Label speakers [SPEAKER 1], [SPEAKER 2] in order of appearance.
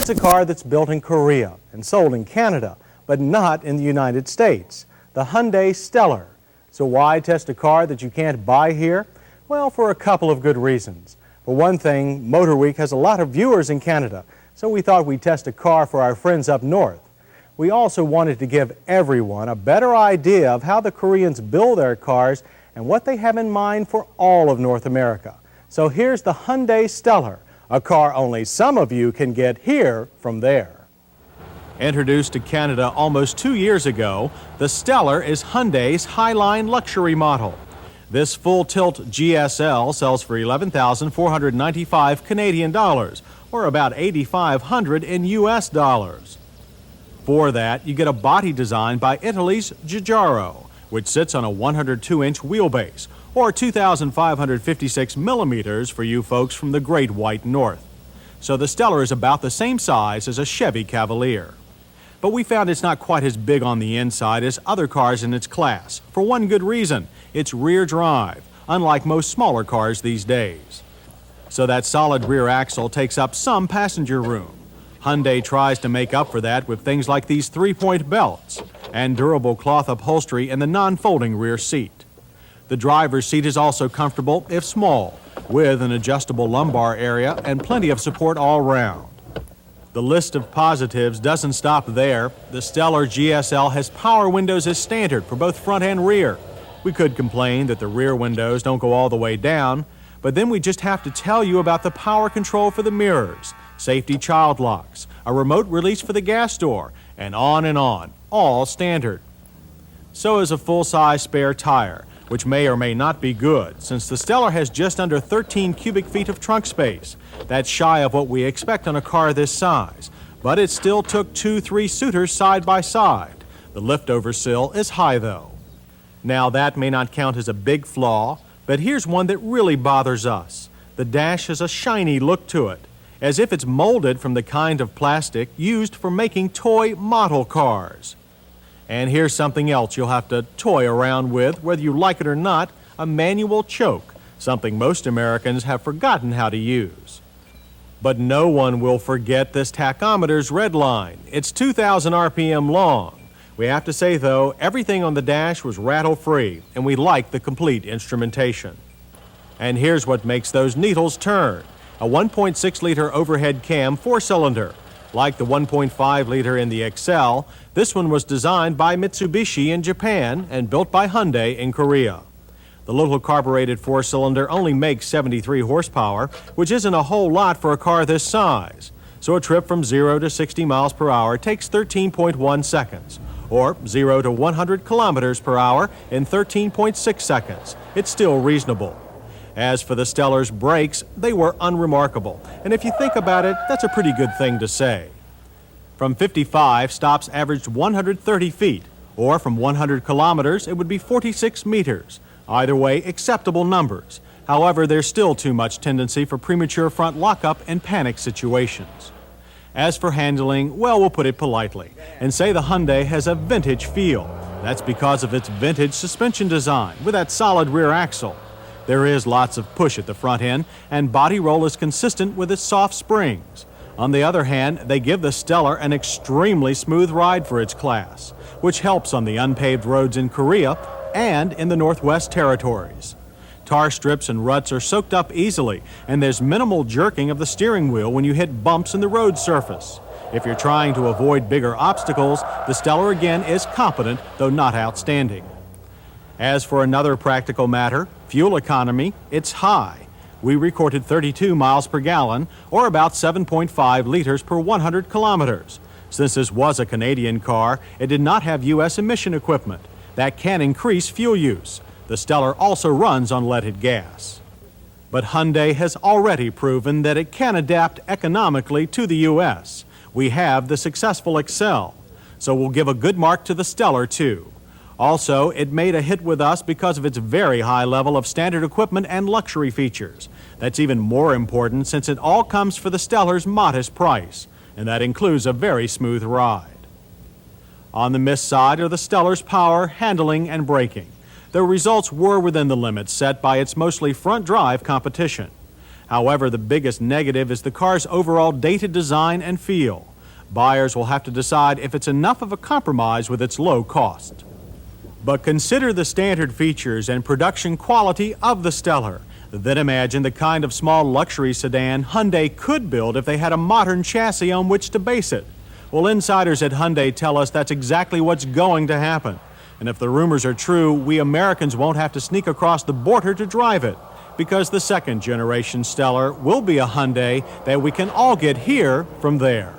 [SPEAKER 1] It's a car that's built in Korea and sold in Canada, but not in the United States. The Hyundai Stellar. So why test a car that you can't buy here? Well, for a couple of good reasons. For one thing, MotorWeek has a lot of viewers in Canada, so we thought we'd test a car for our friends up north. We also wanted to give everyone a better idea of how the Koreans build their cars and what they have in mind for all of North America. So here's the Hyundai Stellar, a car only some of you can get here from there. Introduced to Canada almost 2 years ago, the Stellar is Hyundai's Highline luxury model. This full-tilt GSL sells for 11,495 Canadian dollars, or about 8,500 in US dollars. For that, you get a body design by Italy's Giugiaro, which sits on a 102-inch wheelbase, or 2,556 millimeters for you folks from the Great White North. So the Stellar is about the same size as a Chevy Cavalier. But we found it's not quite as big on the inside as other cars in its class, for one good reason: it's rear drive, unlike most smaller cars these days. So that solid rear axle takes up some passenger room. Hyundai tries to make up for that with things like these three-point belts and durable cloth upholstery in the non-folding rear seat. The driver's seat is also comfortable, if small, with an adjustable lumbar area and plenty of support all round. The list of positives doesn't stop there. The Stellar GSL has power windows as standard for both front and rear. We could complain that the rear windows don't go all the way down, but then we just have to tell you about the power control for the mirrors, safety child locks, a remote release for the gas door, and on, all standard. So is a full-size spare tire, which may or may not be good, since the Stellar has just under 13 cubic feet of trunk space. That's shy of what we expect on a car this size, but it still took 2 3-seaters side by side. The liftover sill is high, though. Now, that may not count as a big flaw, but here's one that really bothers us. The dash has a shiny look to it, as if it's molded from the kind of plastic used for making toy model cars. And here's something else you'll have to toy around with, whether you like it or not: a manual choke, something most Americans have forgotten how to use. But no one will forget this tachometer's red line. It's 2,000 RPM long. We have to say, though, everything on the dash was rattle-free, and we like the complete instrumentation. And here's what makes those needles turn: a 1.6-liter overhead cam 4-cylinder. Like the 1.5-liter in the Excel, this one was designed by Mitsubishi in Japan and built by Hyundai in Korea. The little carbureted 4-cylinder only makes 73 horsepower, which isn't a whole lot for a car this size. So a trip from 0 to 60 miles per hour takes 13.1 seconds, or 0 to 100 kilometers per hour in 13.6 seconds. It's still reasonable. As for the Stellar's brakes, they were unremarkable, and if you think about it, that's a pretty good thing to say. From 55, stops averaged 130 feet, or from 100 kilometers, it would be 46 meters. Either way, acceptable numbers. However, there's still too much tendency for premature front lockup and panic situations. As for handling, well, we'll put it politely and say the Hyundai has a vintage feel. That's because of its vintage suspension design with that solid rear axle. There is lots of push at the front end, and body roll is consistent with its soft springs. On the other hand, they give the Stellar an extremely smooth ride for its class, which helps on the unpaved roads in Korea and in the Northwest Territories. Tar strips and ruts are soaked up easily, and there's minimal jerking of the steering wheel when you hit bumps in the road surface. If you're trying to avoid bigger obstacles, the Stellar again is competent, though not outstanding. As for another practical matter, fuel economy, it's high. We recorded 32 miles per gallon, or about 7.5 liters per 100 kilometers. Since this was a Canadian car, it did not have U.S. emission equipment. That can increase fuel use. The Stellar also runs on leaded gas. But Hyundai has already proven that it can adapt economically to the U.S. We have the successful Excel, so we'll give a good mark to the Stellar, too. Also, it made a hit with us because of its very high level of standard equipment and luxury features. That's even more important since it all comes for the Stellar's modest price, and that includes a very smooth ride. On the miss side are the Stellar's power, handling, and braking. The results were within the limits set by its mostly front-drive competition. However, the biggest negative is the car's overall dated design and feel. Buyers will have to decide if it's enough of a compromise with its low cost. But consider the standard features and production quality of the Stellar. Then imagine the kind of small luxury sedan Hyundai could build if they had a modern chassis on which to base it. Well, insiders at Hyundai tell us that's exactly what's going to happen. And if the rumors are true, we Americans won't have to sneak across the border to drive it, because the second generation Stellar will be a Hyundai that we can all get here from there.